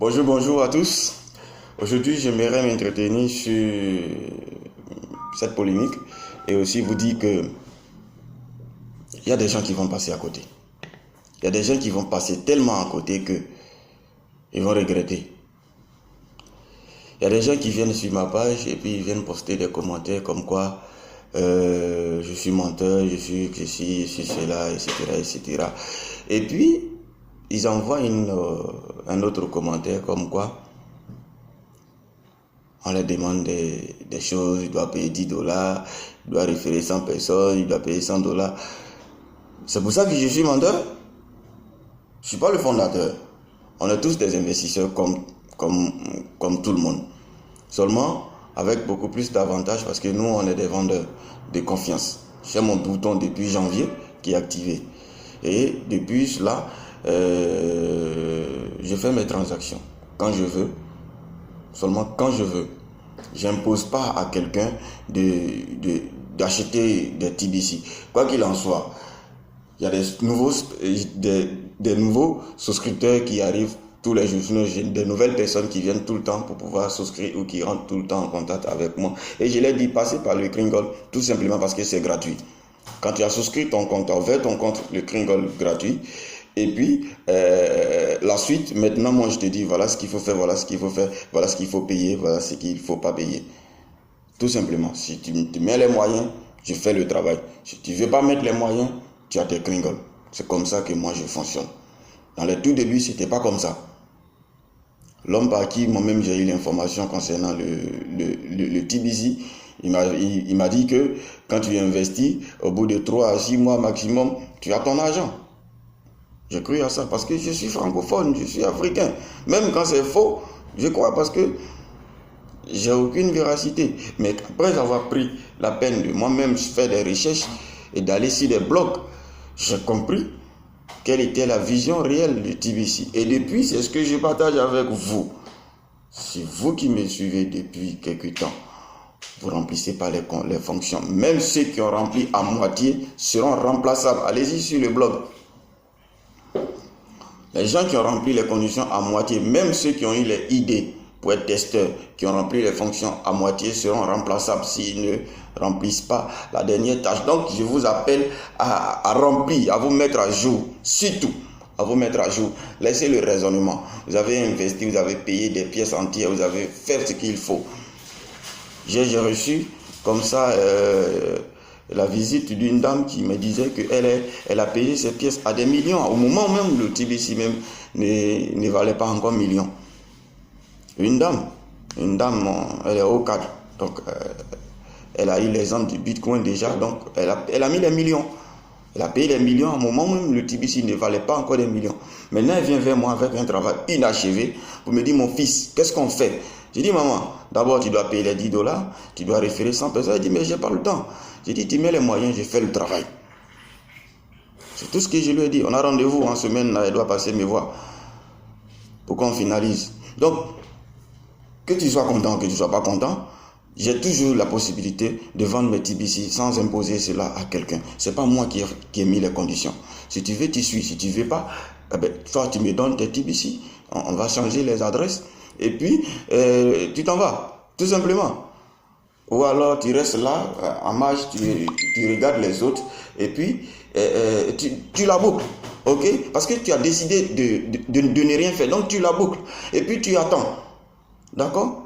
Bonjour à tous. Aujourd'hui, j'aimerais m'entretenir sur cette polémique et aussi vous dire que il y a des gens qui vont passer à côté. Il y a des gens qui vont passer tellement à côté que ils vont regretter. Il y a des gens qui viennent sur ma page et puis ils viennent poster des commentaires comme quoi je suis menteur, je suis cela, etc., etc. Et puis, ils envoient un autre commentaire comme quoi on leur demande des choses, il doit payer 10 dollars, il doit référer 100 personnes, il doit payer 100 dollars. C'est pour ça que je suis menteur. Je ne suis pas le fondateur. On est tous des investisseurs comme tout le monde. Seulement avec beaucoup plus d'avantages parce que nous, on est des vendeurs de confiance. J'ai mon bouton depuis janvier qui est activé. Et depuis cela, je fais mes transactions quand je veux, seulement quand je veux. Je n'impose pas à quelqu'un d'acheter des TBC. Quoi qu'il en soit, il y a des nouveaux souscripteurs qui arrivent tous les jours. J'ai des nouvelles personnes qui viennent tout le temps pour pouvoir souscrire ou qui rentrent tout le temps en contact avec moi. Et je leur dis, passez par le Kringle tout simplement parce que c'est gratuit. Quand tu as souscrit ton compte, tu as ouvert ton compte, le Kringle gratuit. Et puis, la suite, maintenant, moi, je te dis, voilà ce qu'il faut faire, voilà ce qu'il faut faire, voilà ce qu'il faut payer, voilà ce qu'il ne faut pas payer. Tout simplement. Si tu mets les moyens, je fais le travail. Si tu ne veux pas mettre les moyens, tu as tes Kringle. C'est comme ça que moi, je fonctionne. Dans les tout débuts, ce n'était pas comme ça. L'homme par qui moi-même j'ai eu l'information concernant le TBC, il m'a dit que quand tu investis, au bout de 3 à 6 mois maximum, tu as ton argent. J'ai cru à ça parce que je suis francophone, je suis africain. Même quand c'est faux, je crois parce que j'ai aucune véracité. Mais après avoir pris la peine de moi-même faire des recherches et d'aller sur des blogs, j'ai compris quelle était la vision réelle du TBC. Et depuis, c'est ce que je partage avec vous. C'est vous qui me suivez depuis quelques temps. Vous ne remplissez pas les fonctions. Même ceux qui ont rempli à moitié seront remplaçables. Allez-y sur le blog. Les gens qui ont rempli les conditions à moitié, même ceux qui ont eu les idées pour être testeurs, qui ont rempli les fonctions à moitié, seront remplaçables s'ils ne remplissent pas la dernière tâche. Donc, je vous appelle à remplir, à vous mettre à jour, surtout à vous mettre à jour. Laissez le raisonnement. Vous avez investi, vous avez payé des pièces entières, vous avez fait ce qu'il faut. J'ai reçu comme ça la visite d'une dame qui me disait qu'elle a payé ses pièces à des millions. Au moment même, le TBC même ne valait pas encore millions. Une dame, elle est au cadre. Donc, elle a eu l'exemple du Bitcoin déjà. Donc, elle a mis les millions. Elle a payé les millions. À un moment même, le TBC ne valait pas encore des millions. Maintenant, elle vient vers moi avec un travail inachevé pour me dire, mon fils, qu'est-ce qu'on fait? J'ai dit, maman, d'abord, tu dois payer les 10 dollars. Tu dois référer 100 personnes. Elle dit, mais j'ai pas le temps. J'ai dit, tu mets les moyens, je fais le travail. C'est tout ce que je lui ai dit. On a rendez-vous en semaine, là, elle doit passer me voir pour qu'on finalise. Donc, que tu sois content, que tu ne sois pas content, j'ai toujours la possibilité de vendre mes TBC sans imposer cela à quelqu'un. Ce n'est pas moi qui ai mis les conditions. Si tu veux, tu suis. Si tu ne veux pas, toi, tu me donnes tes TBC. On va changer les adresses. Et puis, tu t'en vas. Tout simplement. Ou alors, tu restes là, en marge, tu regardes les autres. Et puis, tu la boucles. OK? Parce que tu as décidé de ne rien faire. Donc, tu la boucles. Et puis, tu attends. D'accord?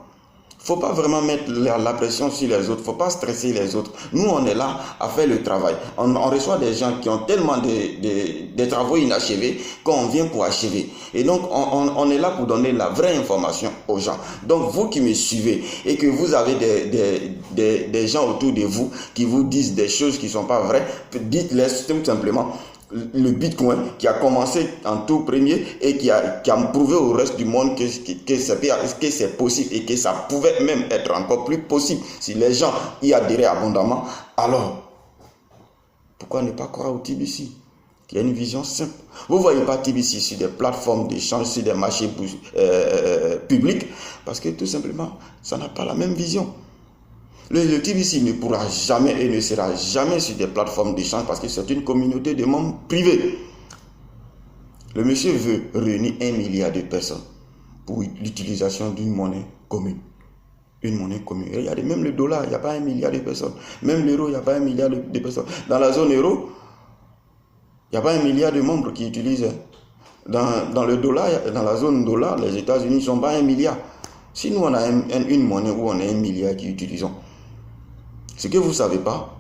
Il ne faut pas vraiment mettre la pression sur les autres. Il ne faut pas stresser les autres. Nous, on est là à faire le travail. On reçoit des gens qui ont tellement de travaux inachevés qu'on vient pour achever. Et donc, on est là pour donner la vraie information aux gens. Donc, vous qui me suivez et que vous avez des gens autour de vous qui vous disent des choses qui ne sont pas vraies, dites-les tout simplement. Le Bitcoin qui a commencé en tout premier et qui a prouvé au reste du monde que c'est possible et que ça pouvait même être encore plus possible si les gens y adhéraient abondamment. Alors, pourquoi ne pas croire au TBC qui a une vision simple? Vous ne voyez pas TBC sur des plateformes d'échange, sur des marchés publics parce que tout simplement, ça n'a pas la même vision. Le TBC ne pourra jamais et ne sera jamais sur des plateformes d'échange parce que c'est une communauté de membres privés. Le monsieur veut réunir 1 milliard de personnes. pour l'utilisation d'une monnaie commune. Une monnaie commune. Et regardez, même le dollar, il n'y a pas 1 milliard de personnes. Même l'euro, il n'y a pas 1 milliard de personnes. Dans la zone euro, il n'y a pas 1 milliard de membres qui utilisent. Dans le dollar, dans la zone dollar, les États-Unis ne sont pas 1 milliard. Si nous, on a une monnaie où on a 1 milliard qui utilisons, ce que vous ne savez pas,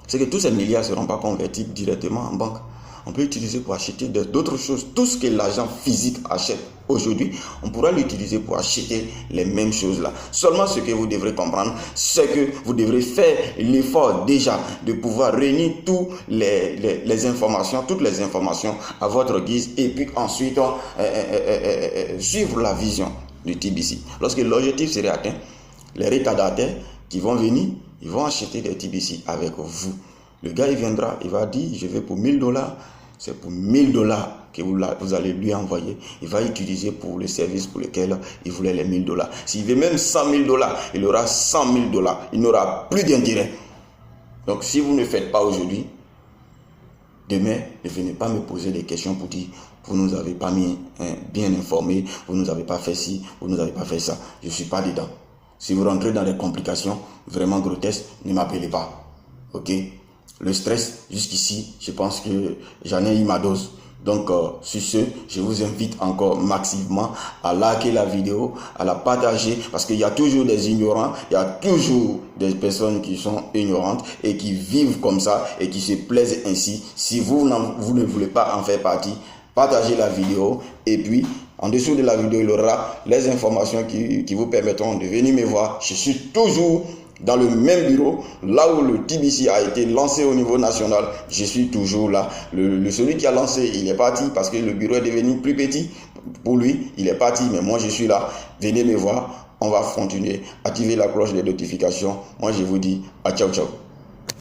c'est que tous ces milliards ne seront pas convertis directement en banque. On peut l'utiliser pour acheter d'autres choses. Tout ce que l'argent physique achète aujourd'hui, on pourra l'utiliser pour acheter les mêmes choses là. Seulement ce que vous devrez comprendre, c'est que vous devrez faire l'effort déjà de pouvoir réunir toutes les informations à votre guise et puis ensuite suivre la vision du TBC. Lorsque l'objectif serait atteint, les retardataires qui vont venir, ils vont acheter des TBC avec vous. Le gars, il viendra, il va dire, je vais pour 1000 $. C'est pour 1000 $ que vous allez lui envoyer. Il va utiliser pour le service pour lequel il voulait les 1000 $. S'il veut même 100 000 $, il aura 100 000 $. Il n'aura plus d'intérêt. Donc, si vous ne faites pas aujourd'hui, demain, ne venez pas me poser des questions pour dire, vous ne nous avez pas bien informé, vous ne nous avez pas fait ci, vous ne nous avez pas fait ça. Je ne suis pas dedans. Si vous rentrez dans des complications vraiment grotesques, ne m'appelez pas. Ok? Le stress, jusqu'ici, je pense que j'en ai eu ma dose. Donc, sur ce, je vous invite encore massivement à liker la vidéo, à la partager, parce qu'il y a toujours des ignorants, il y a toujours des personnes qui sont ignorantes et qui vivent comme ça et qui se plaisent ainsi. Si vous ne voulez pas en faire partie, partagez la vidéo et puis, en dessous de la vidéo, il y aura les informations qui vous permettront de venir me voir. Je suis toujours dans le même bureau, là où le TBC a été lancé au niveau national, je suis toujours là. Celui qui a lancé, il est parti parce que le bureau est devenu plus petit. Pour lui, il est parti, mais moi je suis là. Venez me voir, on va continuer. Activez la cloche des notifications. Moi je vous dis, à ciao ciao.